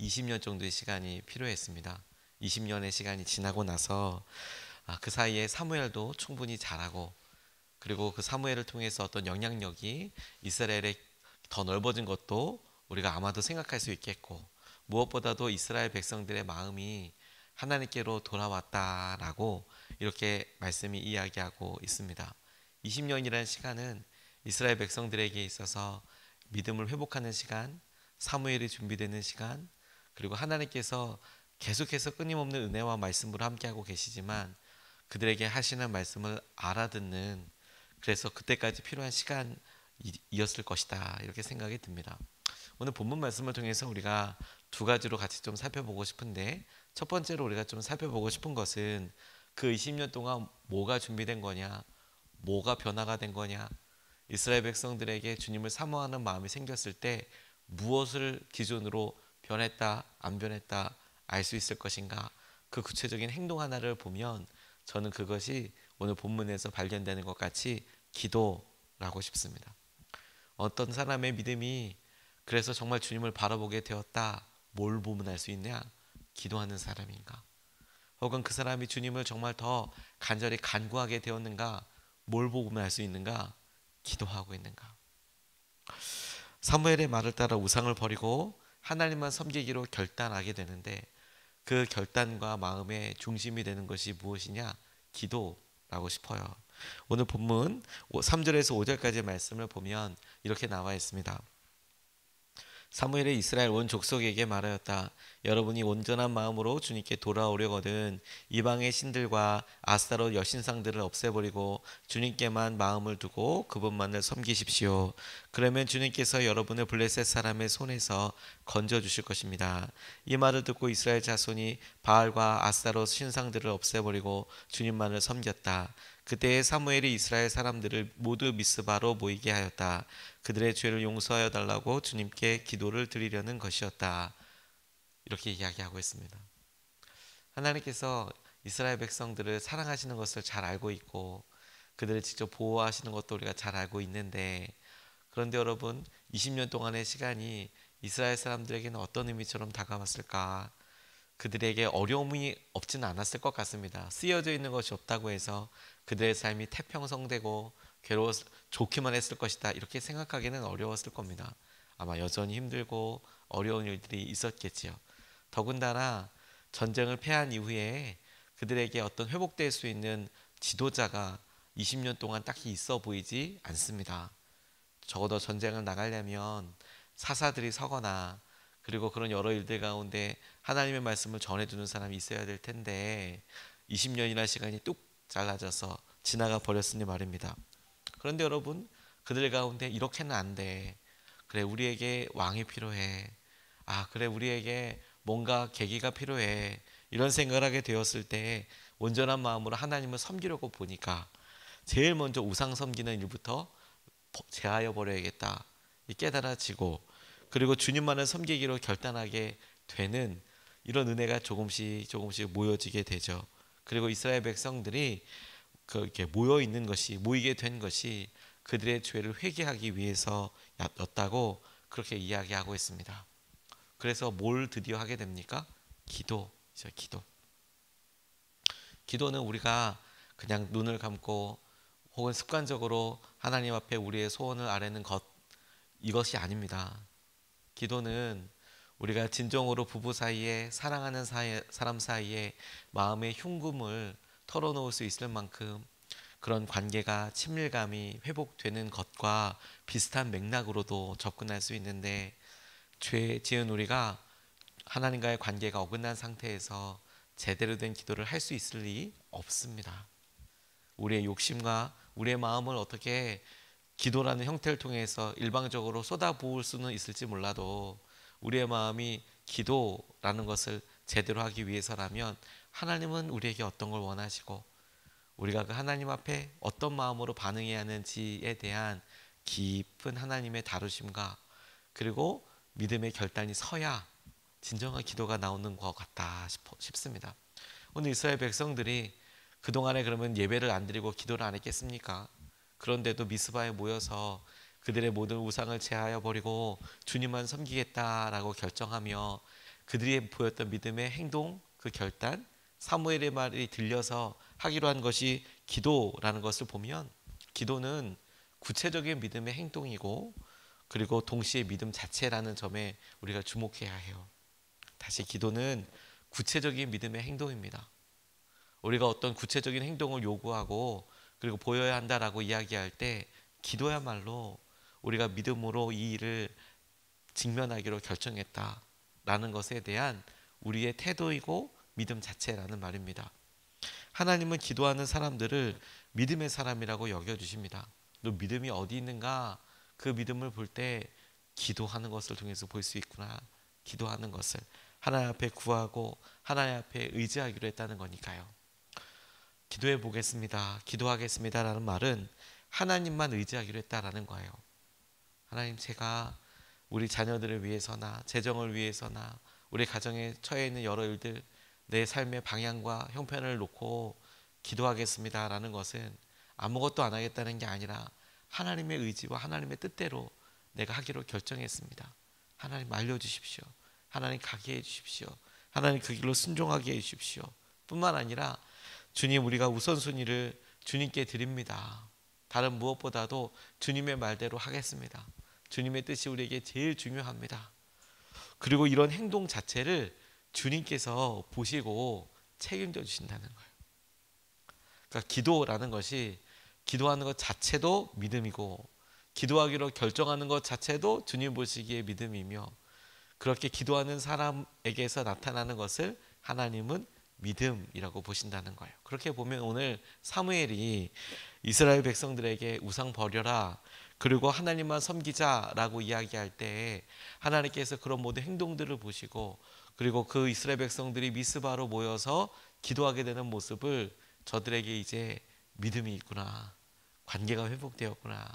20년 정도의 시간이 필요했습니다. 20년의 시간이 지나고 나서 그 사이에 사무엘도 충분히 잘하고, 그리고 그 사무엘을 통해서 어떤 영향력이 이스라엘에 더 넓어진 것도 우리가 아마도 생각할 수 있겠고, 무엇보다도 이스라엘 백성들의 마음이 하나님께로 돌아왔다라고 이렇게 말씀이 이야기하고 있습니다. 20년이라는 시간은 이스라엘 백성들에게 있어서 믿음을 회복하는 시간, 사무엘이 준비되는 시간, 그리고 하나님께서 계속해서 끊임없는 은혜와 말씀으로 함께하고 계시지만 그들에게 하시는 말씀을 알아듣는, 그래서 그때까지 필요한 시간이었을 것이다, 이렇게 생각이 듭니다. 오늘 본문 말씀을 통해서 우리가 두 가지로 같이 좀 살펴보고 싶은데, 첫 번째로 우리가 좀 살펴보고 싶은 것은 그 20년 동안 뭐가 준비된 거냐, 뭐가 변화가 된 거냐, 이스라엘 백성들에게 주님을 사모하는 마음이 생겼을 때 무엇을 기준으로 변했다 안 변했다 알 수 있을 것인가, 그 구체적인 행동 하나를 보면 저는 그것이 오늘 본문에서 발견되는 것 같이 기도라고 싶습니다. 어떤 사람의 믿음이 그래서 정말 주님을 바라보게 되었다, 뭘 보면 알 수 있냐? 기도하는 사람인가? 혹은 그 사람이 주님을 정말 더 간절히 간구하게 되었는가? 뭘 보면 알 수 있는가? 기도하고 있는가? 사무엘의 말을 따라 우상을 버리고 하나님만 섬기기로 결단하게 되는데, 그 결단과 마음의 중심이 되는 것이 무엇이냐? 기도라고 싶어요. 오늘 본문 3절에서 5절까지 말씀을 보면 이렇게 나와 있습니다. 사무엘이 이스라엘 온 족속에게 말하였다. 여러분이 온전한 마음으로 주님께 돌아오려거든 이방의 신들과 아스타롯 여신상들을 없애버리고 주님께만 마음을 두고 그분만을 섬기십시오. 그러면 주님께서 여러분을 블레셋 사람의 손에서 건져주실 것입니다. 이 말을 듣고 이스라엘 자손이 바알과 아스타롯 신상들을 없애버리고 주님만을 섬겼다. 그때에 사무엘이 이스라엘 사람들을 모두 미스바로 모이게 하였다. 그들의 죄를 용서하여 달라고 주님께 기도를 드리려는 것이었다. 이렇게 이야기하고 있습니다. 하나님께서 이스라엘 백성들을 사랑하시는 것을 잘 알고 있고 그들을 직접 보호하시는 것도 우리가 잘 알고 있는데, 그런데 여러분, 20년 동안의 시간이 이스라엘 사람들에게는 어떤 의미처럼 다가왔을까? 그들에게 어려움이 없지는 않았을 것 같습니다. 쓰여져 있는 것이 없다고 해서 그들의 삶이 태평성되고 좋기만 했을 것이다, 이렇게 생각하기는 어려웠을 겁니다. 아마 여전히 힘들고 어려운 일들이 있었겠지요. 더군다나 전쟁을 패한 이후에 그들에게 어떤 회복될 수 있는 지도자가 20년 동안 딱히 있어 보이지 않습니다. 적어도 전쟁을 나가려면 사사들이 서거나, 그리고 그런 여러 일들 가운데 하나님의 말씀을 전해주는 사람이 있어야 될 텐데 20년이나 시간이 뚝 잘라져서 지나가 버렸으니 말입니다. 그런데 여러분, 그들 가운데 이렇게는 안 돼. 그래, 우리에게 왕이 필요해. 그래, 우리에게 뭔가 계기가 필요해. 이런 생각을 하게 되었을 때 온전한 마음으로 하나님을 섬기려고 보니까 제일 먼저 우상 섬기는 일부터 제하여 버려야겠다, 이 깨달아지고, 그리고 주님만을 섬기기로 결단하게 되는 이런 은혜가 조금씩 모여지게 되죠. 그리고 이스라엘 백성들이 그렇게 모이게 된 것이 그들의 죄를 회개하기 위해서였다고 그렇게 이야기하고 있습니다. 그래서 뭘 드디어 하게 됩니까? 기도죠, 기도. 기도는 우리가 그냥 눈을 감고 혹은 습관적으로 하나님 앞에 우리의 소원을 아뢰는 것, 이것이 아닙니다. 기도는 우리가 진정으로 부부 사이에, 사랑하는 사람 사이에 마음의 흉금을 털어놓을 수 있을 만큼 그런 관계가, 친밀감이 회복되는 것과 비슷한 맥락으로도 접근할 수 있는데, 죄 지은 우리가 하나님과의 관계가 어긋난 상태에서 제대로 된 기도를 할 수 있을 리 없습니다. 우리의 욕심과 우리의 마음을 어떻게 기도라는 형태를 통해서 일방적으로 쏟아부을 수는 있을지 몰라도 우리의 마음이 기도라는 것을 제대로 하기 위해서라면 하나님은 우리에게 어떤 걸 원하시고 우리가 그 하나님 앞에 어떤 마음으로 반응해야 하는지에 대한 깊은 하나님의 다루심과 그리고 믿음의 결단이 서야 진정한 기도가 나오는 것 같다 싶습니다. 오늘 이스라엘 백성들이 그동안에 그러면 예배를 안 드리고 기도를 안 했겠습니까? 그런데도 미스바에 모여서 그들의 모든 우상을 제하여 버리고 주님만 섬기겠다라고 결정하며 그들이 보였던 믿음의 행동, 그 결단, 사무엘의 말이 들려서 하기로 한 것이 기도라는 것을 보면, 기도는 구체적인 믿음의 행동이고 그리고 동시에 믿음 자체라는 점에 우리가 주목해야 해요. 다시, 기도는 구체적인 믿음의 행동입니다. 우리가 어떤 구체적인 행동을 요구하고 그리고 보여야 한다라고 이야기할 때, 기도야말로 우리가 믿음으로 이 일을 직면하기로 결정했다라는 것에 대한 우리의 태도이고 믿음 자체라는 말입니다. 하나님은 기도하는 사람들을 믿음의 사람이라고 여겨주십니다. 또 믿음이 어디 있는가? 그 믿음을 볼 때 기도하는 것을 통해서 볼 수 있구나. 기도하는 것을 하나님 앞에 구하고 하나님 앞에 의지하기로 했다는 거니까요. 기도해 보겠습니다, 기도하겠습니다 라는 말은 하나님만 의지하기로 했다라는 거예요. 하나님, 제가 우리 자녀들을 위해서나 재정을 위해서나 우리 가정에 처해 있는 여러 일들, 내 삶의 방향과 형편을 놓고 기도하겠습니다 라는 것은 아무것도 안 하겠다는 게 아니라 하나님의 의지와 하나님의 뜻대로 내가 하기로 결정했습니다. 하나님 알려주십시오. 하나님 가게 해주십시오. 하나님 그 길로 순종하게 해주십시오. 뿐만 아니라 주님, 우리가 우선순위를 주님께 드립니다. 다른 무엇보다도 주님의 말대로 하겠습니다. 주님의 뜻이 우리에게 제일 중요합니다. 그리고 이런 행동 자체를 주님께서 보시고 책임져 주신다는 거예요. 그러니까 기도라는 것이, 기도하는 것 자체도 믿음이고 기도하기로 결정하는 것 자체도 주님 보시기에 믿음이며, 그렇게 기도하는 사람에게서 나타나는 것을 하나님은 믿음이라고 보신다는 거예요. 그렇게 보면 오늘 사무엘이 이스라엘 백성들에게 우상 버려라, 그리고 하나님만 섬기자라고 이야기할 때 하나님께서 그런 모든 행동들을 보시고, 그리고 그 이스라엘 백성들이 미스바로 모여서 기도하게 되는 모습을 저들에게 이제 믿음이 있구나, 관계가 회복되었구나,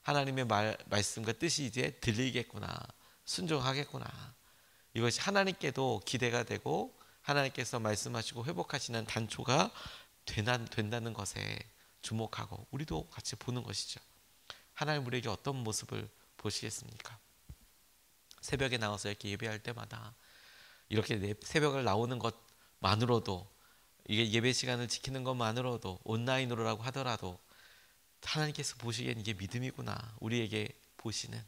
하나님의 말씀과 뜻이 이제 들리겠구나, 순종하겠구나, 이것이 하나님께도 기대가 되고 하나님께서 말씀하시고 회복하시는 단초가 된다는 것에 주목하고 우리도 같이 보는 것이죠. 하나님 우리에게 어떤 모습을 보시겠습니까? 새벽에 나와서 이렇게 예배할 때마다, 이렇게 새벽을 나오는 것만으로도, 이게 예배 시간을 지키는 것만으로도, 온라인으로라고 하더라도 하나님께서 보시기엔 이게 믿음이구나, 우리에게 보시는,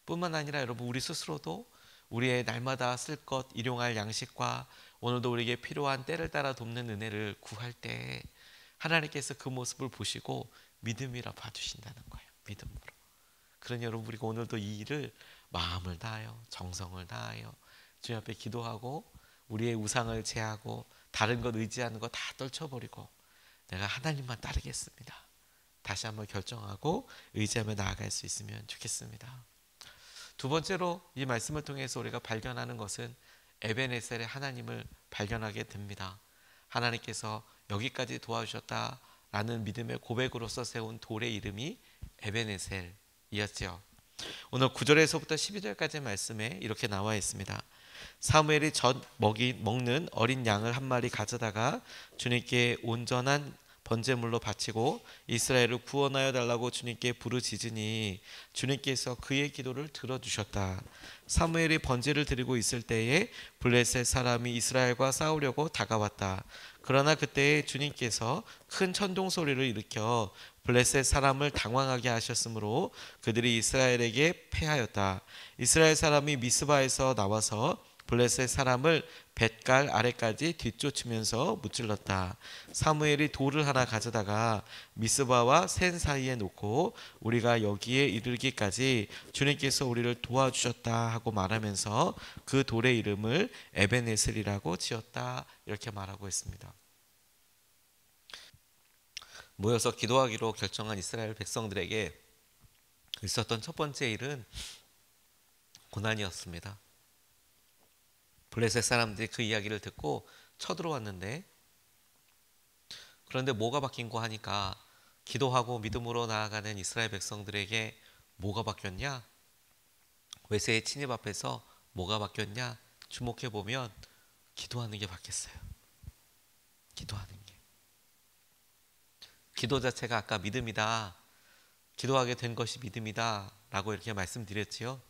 뿐만 아니라 여러분, 우리 스스로도 우리의 날마다 쓸 것, 일용할 양식과 오늘도 우리에게 필요한 때를 따라 돕는 은혜를 구할 때 하나님께서 그 모습을 보시고 믿음이라 봐주신다는 거예요. 믿음으로. 그러니 여러분, 우리가 오늘도 이 일을 마음을 다하여 정성을 다하여 주님 앞에 기도하고 우리의 우상을 제하고 다른 것 의지하는 거 다 떨쳐버리고 내가 하나님만 따르겠습니다, 다시 한번 결정하고 의지하며 나아갈 수 있으면 좋겠습니다. 두 번째로 이 말씀을 통해서 우리가 발견하는 것은 에벤에셀의 하나님을 발견하게 됩니다. 하나님께서 여기까지 도와주셨다라는 믿음의 고백으로서 세운 돌의 이름이 에벤에셀이었죠. 오늘 9절에서부터 12절까지 말씀에 이렇게 나와 있습니다. 사무엘이 젖 먹는 어린 양을 한 마리 가져다가 주님께 온전한 번제물로 바치고 이스라엘을 구원하여 달라고 주님께 부르짖으니 주님께서 그의 기도를 들어주셨다. 사무엘이 번제를 드리고 있을 때에 블레셋 사람이 이스라엘과 싸우려고 다가왔다. 그러나 그때에 주님께서 큰 천둥 소리를 일으켜 블레셋 사람을 당황하게 하셨으므로 그들이 이스라엘에게 패하였다. 이스라엘 사람이 미스바에서 나와서 블레셋 사람을 뱃갈 아래까지 뒤쫓으면서 무찔렀다. 사무엘이 돌을 하나 가져다가 미스바와 센 사이에 놓고 우리가 여기에 이르기까지 주님께서 우리를 도와주셨다 하고 말하면서 그 돌의 이름을 에벤에셀이라고 지었다, 이렇게 말하고 있습니다. 모여서 기도하기로 결정한 이스라엘 백성들에게 있었던 첫 번째 일은 고난이었습니다. 블레셋 사람들이 그 이야기를 듣고 쳐들어왔는데, 그런데 뭐가 바뀐고 하니까 기도하고 믿음으로 나아가는 이스라엘 백성들에게 뭐가 바뀌었냐? 외세의 침입 앞에서 뭐가 바뀌었냐? 주목해 보면 기도하는 게 바뀌었어요. 기도하는 게. 기도 자체가 아까 믿음이다, 기도하게 된 것이 믿음이다 라고 이렇게 말씀드렸지요.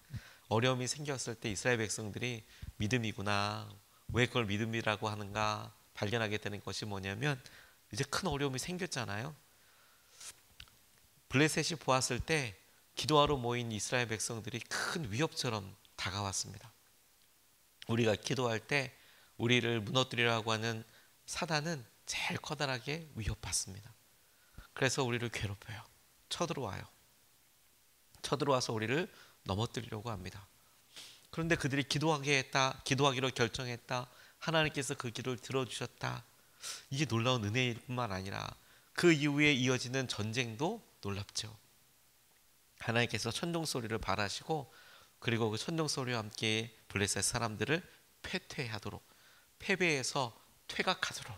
어려움이 생겼을 때 이스라엘 백성들이 믿음이구나, 왜 그걸 믿음이라고 하는가 발견하게 되는 것이 뭐냐면, 이제 큰 어려움이 생겼잖아요. 블레셋이 보았을 때 기도하러 모인 이스라엘 백성들이 큰 위협처럼 다가왔습니다. 우리가 기도할 때 우리를 무너뜨리려고 하는 사단은 제일 커다랗게 위협받습니다. 그래서 우리를 괴롭혀요. 쳐들어와요. 쳐들어와서 우리를 넘어뜨리려고 합니다. 그런데 그들이 기도하기로 결정했다. 하나님께서 그 기도를 들어주셨다. 이게 놀라운 은혜일 뿐만 아니라 그 이후에 이어지는 전쟁도 놀랍죠. 하나님께서 천둥 소리를 발하시고, 그리고 그 천둥 소리와 함께 블레셋 사람들을 패퇴하도록, 패배해서 퇴각하도록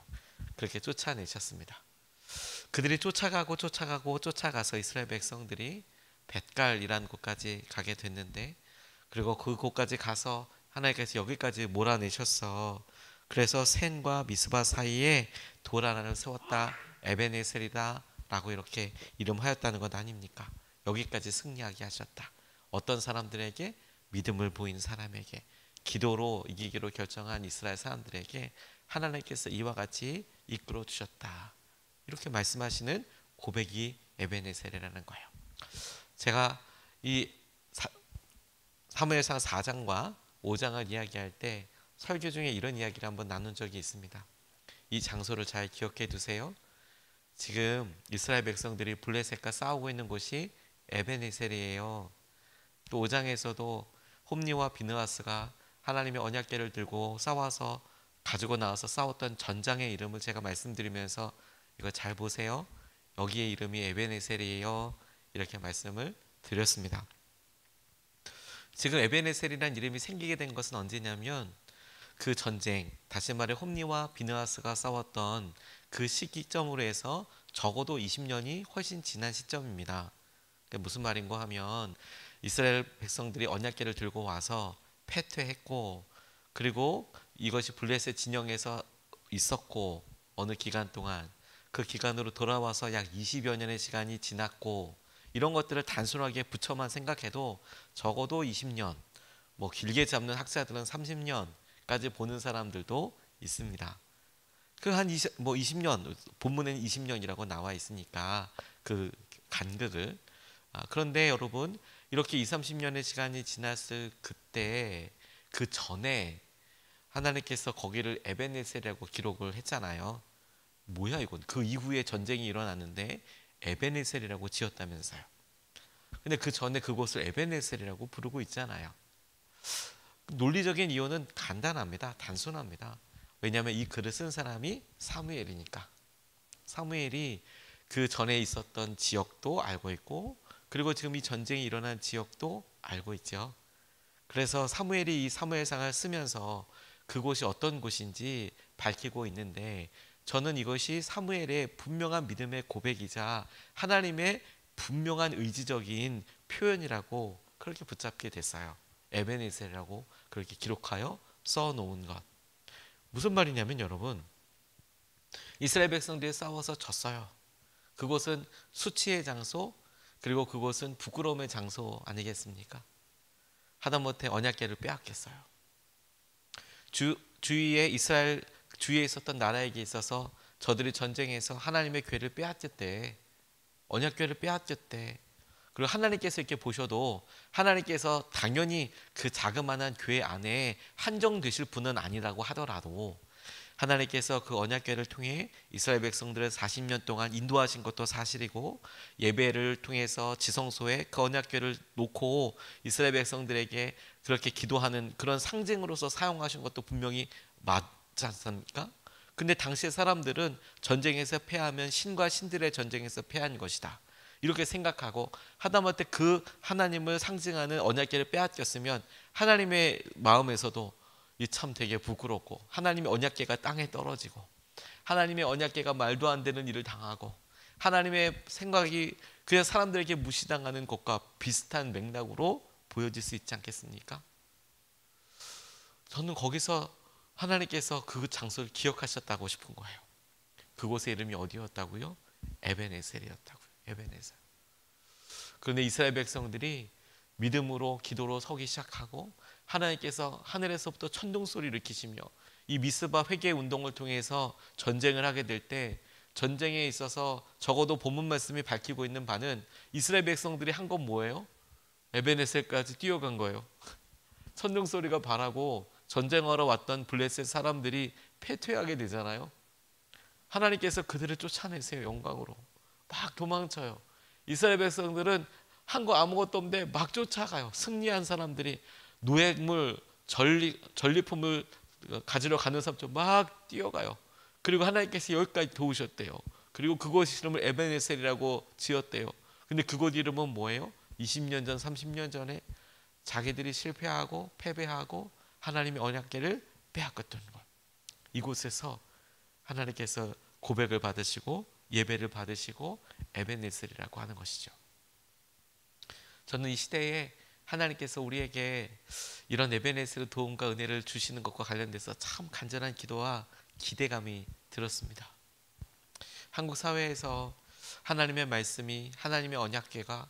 그렇게 쫓아내셨습니다. 그들이 쫓아가서 이스라엘 백성들이 벳갈이라는 곳까지 가게 됐는데, 그리고 그곳까지 가서 하나님께서 여기까지 몰아내셨어. 그래서 센과 미스바 사이에 돌 하나를 세웠다. 에베네셀이다 라고 이렇게 이름하였다는 것 아닙니까? 여기까지 승리하게 하셨다. 어떤 사람들에게? 믿음을 보인 사람에게, 기도로 이기기로 결정한 이스라엘 사람들에게 하나님께서 이와 같이 이끌어 주셨다. 이렇게 말씀하시는 고백이 에베네셀이라는 거예요. 제가 이 사무엘상 4장과 5장을 이야기할 때 설교 중에 이런 이야기를 한번 나눈 적이 있습니다. 이 장소를 잘 기억해 두세요. 지금 이스라엘 백성들이 블레셋과 싸우고 있는 곳이 에베네셀이에요. 또 5장에서도 홈리와 비느하스가 하나님의 언약궤를 들고 싸워서 가지고 나와서 싸웠던 전장의 이름을 제가 말씀드리면서 이거 잘 보세요. 여기의 이름이 에베네셀이에요. 이렇게 말씀을 드렸습니다. 지금 에베네셀이라는 이름이 생기게 된 것은 언제냐면, 그 전쟁, 다시 말해 홈리와 비느하스가 싸웠던 그 시기점으로 해서 적어도 20년이 훨씬 지난 시점입니다. 그러니까 무슨 말인가 하면, 이스라엘 백성들이 언약궤를 들고 와서 패퇴했고, 그리고 이것이 블레셋 진영에서 있었고, 어느 기간 동안 그 기간으로 돌아와서 약 20여 년의 시간이 지났고, 이런 것들을 단순하게 붙여만 생각해도 적어도 20년, 뭐 길게 잡는 학자들은 30년까지 보는 사람들도 있습니다. 그 한 20년, 본문에는 20년이라고 나와 있으니까 그 간극을. 그런데 여러분, 이렇게 30년의 시간이 지났을 그때, 그 전에 하나님께서 거기를 에베네셀이라고 기록을 했잖아요. 뭐야 이건? 그 이후에 전쟁이 일어났는데 에베네셀이라고 지었다면서요. 근데 그 전에 그곳을 에베네셀이라고 부르고 있잖아요. 논리적인 이유는 간단합니다. 단순합니다. 왜냐하면 이 글을 쓴 사람이 사무엘이니까. 사무엘이 그 전에 있었던 지역도 알고 있고, 그리고 지금 이 전쟁이 일어난 지역도 알고 있죠. 그래서 사무엘이 이 사무엘상을 쓰면서 그곳이 어떤 곳인지 밝히고 있는데, 저는 이것이 사무엘의 분명한 믿음의 고백이자 하나님의 분명한 의지적인 표현이라고 그렇게 붙잡게 됐어요. 에베네셀이라고 그렇게 기록하여 써놓은 것. 무슨 말이냐면 여러분, 이스라엘 백성들이 싸워서 졌어요. 그곳은 수치의 장소, 그리고 그곳은 부끄러움의 장소 아니겠습니까? 하다못해 언약궤를 빼앗겼어요. 주위에 있었던 나라에게 있어서 저들이 전쟁에서 하나님의 궤를 빼앗겼대. 언약궤를 빼앗겼대. 그리고 하나님께서 이렇게 보셔도 하나님께서 당연히 그 자그마한 궤 안에 한정되실 분은 아니라고 하더라도, 하나님께서 그 언약궤를 통해 이스라엘 백성들을 40년 동안 인도하신 것도 사실이고, 예배를 통해서 지성소에 그 언약궤를 놓고 이스라엘 백성들에게 그렇게 기도하는 그런 상징으로서 사용하신 것도 분명히 맞지 않습니까? 근데 당시의 사람들은 전쟁에서 패하면 신과 신들의 전쟁에서 패한 것이다, 이렇게 생각하고, 하다못해 그 하나님을 상징하는 언약궤를 빼앗겼으면 하나님의 마음에서도 이 참 되게 부끄럽고, 하나님의 언약궤가 땅에 떨어지고, 하나님의 언약궤가 말도 안 되는 일을 당하고, 하나님의 생각이 그냥 사람들에게 무시당하는 것과 비슷한 맥락으로 보여질 수 있지 않겠습니까? 저는 거기서 하나님께서 그 장소를 기억하셨다고 싶은 거예요. 그곳의 이름이 어디였다고요? 에베네셀이었다고요. 에베네셀. 그런데 이스라엘 백성들이 믿음으로 기도로 서기 시작하고 하나님께서 하늘에서부터 천둥 소리를 일으키시며 이 미스바 회개 운동을 통해서 전쟁을 하게 될 때 전쟁에 있어서 적어도 본문 말씀이 밝히고 있는 바는 이스라엘 백성들이 한 건 뭐예요? 에베네셀까지 뛰어간 거예요. 천둥 소리가 바라고 전쟁하러 왔던 블레셋 사람들이 패퇴하게 되잖아요. 하나님께서 그들을 쫓아내세요. 영광으로 막 도망쳐요. 이스라엘 백성들은 한 거 아무것도 없는데 막 쫓아가요. 승리한 사람들이 노획물 전리품을 가지러 가는 사람처럼 막 뛰어가요. 그리고 하나님께서 여기까지 도우셨대요. 그리고 그곳 이름을 에베네셀이라고 지었대요. 근데 그곳 이름은 뭐예요? 20년 전 30년 전에 자기들이 실패하고 패배하고 하나님의 언약궤를 빼앗겼던 것, 이곳에서 하나님께서 고백을 받으시고 예배를 받으시고 에베네셀이라고 하는 것이죠. 저는 이 시대에 하나님께서 우리에게 이런 에베네셀의 도움과 은혜를 주시는 것과 관련돼서 참 간절한 기도와 기대감이 들었습니다. 한국 사회에서 하나님의 말씀이, 하나님의 언약궤가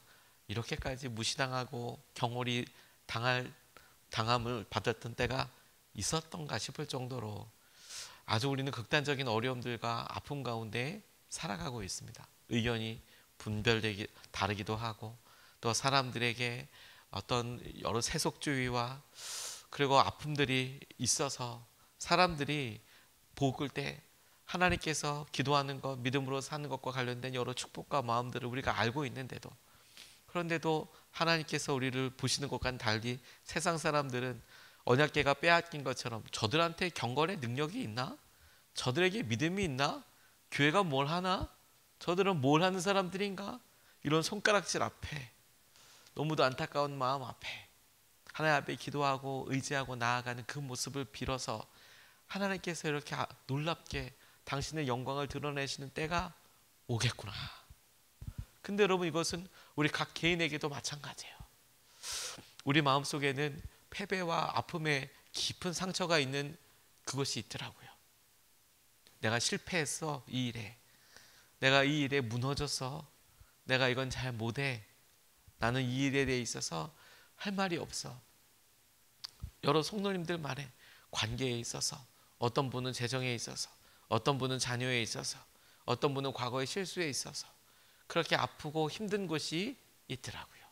이렇게까지 무시당하고 경홀히 당함을 받았던 때가 있었던가 싶을 정도로 아주 우리는 극단적인 어려움들과 아픔 가운데 살아가고 있습니다. 의견이 분별되기 다르기도 하고 또 사람들에게 어떤 여러 세속주의와 그리고 아픔들이 있어서 사람들이 복을 때 하나님께서 기도하는 것, 믿음으로 사는 것과 관련된 여러 축복과 마음들을 우리가 알고 있는데도, 그런데도 하나님께서 우리를 보시는 것과는 달리 세상 사람들은 언약궤가 빼앗긴 것처럼 저들한테 경건의 능력이 있나? 저들에게 믿음이 있나? 교회가 뭘 하나? 저들은 뭘 하는 사람들인가? 이런 손가락질 앞에, 너무도 안타까운 마음 앞에 하나님 앞에 기도하고 의지하고 나아가는 그 모습을 빌어서 하나님께서 이렇게 놀랍게 당신의 영광을 드러내시는 때가 오겠구나. 근데 여러분, 이것은 우리 각 개인에게도 마찬가지예요. 우리 마음속에는 패배와 아픔에 깊은 상처가 있는 그것이 있더라고요. 내가 실패했어, 이 일에. 내가 이 일에 무너졌어. 내가 이건 잘 못해. 나는 이 일에 대해 있어서 할 말이 없어. 여러 성도님들 말에 관계에 있어서, 어떤 분은 재정에 있어서, 어떤 분은 자녀에 있어서, 어떤 분은 과거의 실수에 있어서 그렇게 아프고 힘든 것이 있더라고요.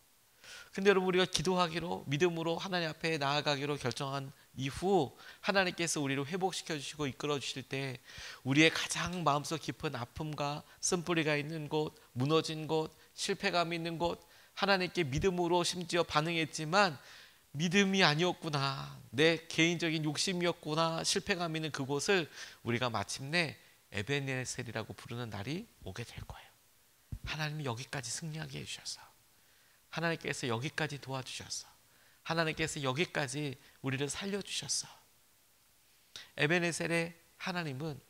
근데 여러분, 우리가 기도하기로, 믿음으로 하나님 앞에 나아가기로 결정한 이후 하나님께서 우리를 회복시켜 주시고 이끌어 주실 때 우리의 가장 마음속 깊은 아픔과 쓴뿌리가 있는 곳, 무너진 곳, 실패감이 있는 곳, 하나님께 믿음으로 심지어 반응했지만 믿음이 아니었구나, 내 개인적인 욕심이었구나, 실패감 있는 그곳을 우리가 마침내 에베네셀이라고 부르는 날이 오게 될 거예요. 하나님이 여기까지 승리하게 해주셔서, 하나님께서 여기까지 도와주셔서, 하나님께서 여기까지 우리를 살려주셨어. 에베네셀의 하나님은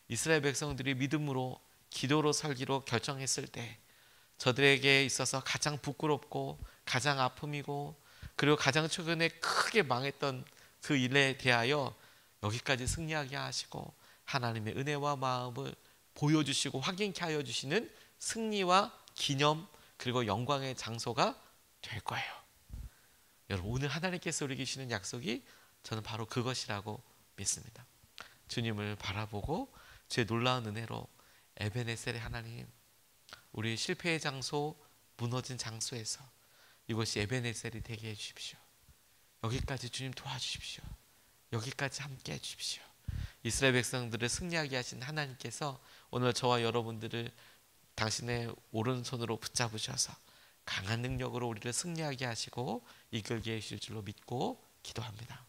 이스라엘 백성들이 믿음으로 기도로 살기로 결정했을 때 저들에게 있어서 가장 부끄럽고 가장 아픔이고 그리고 가장 최근에 크게 망했던 그 일에 대하여 여기까지 승리하게 하시고 하나님의 은혜와 마음을 보여주시고 확인케 하여 주시는 승리와 기념 그리고 영광의 장소가 될 거예요. 여러분, 오늘 하나님께서 우리에게 주시는 약속이 저는 바로 그것이라고 믿습니다. 주님을 바라보고 주의 놀라운 은혜로 에베네셀의 하나님, 우리 실패의 장소, 무너진 장소에서 이곳이 에베네셀이 되게 해주십시오. 여기까지 주님 도와주십시오. 여기까지 함께 해주십시오. 이스라엘 백성들을 승리하게 하신 하나님께서 오늘 저와 여러분들을 당신의 오른손으로 붙잡으셔서 강한 능력으로 우리를 승리하게 하시고 이끌게 해주실 줄로 믿고 기도합니다.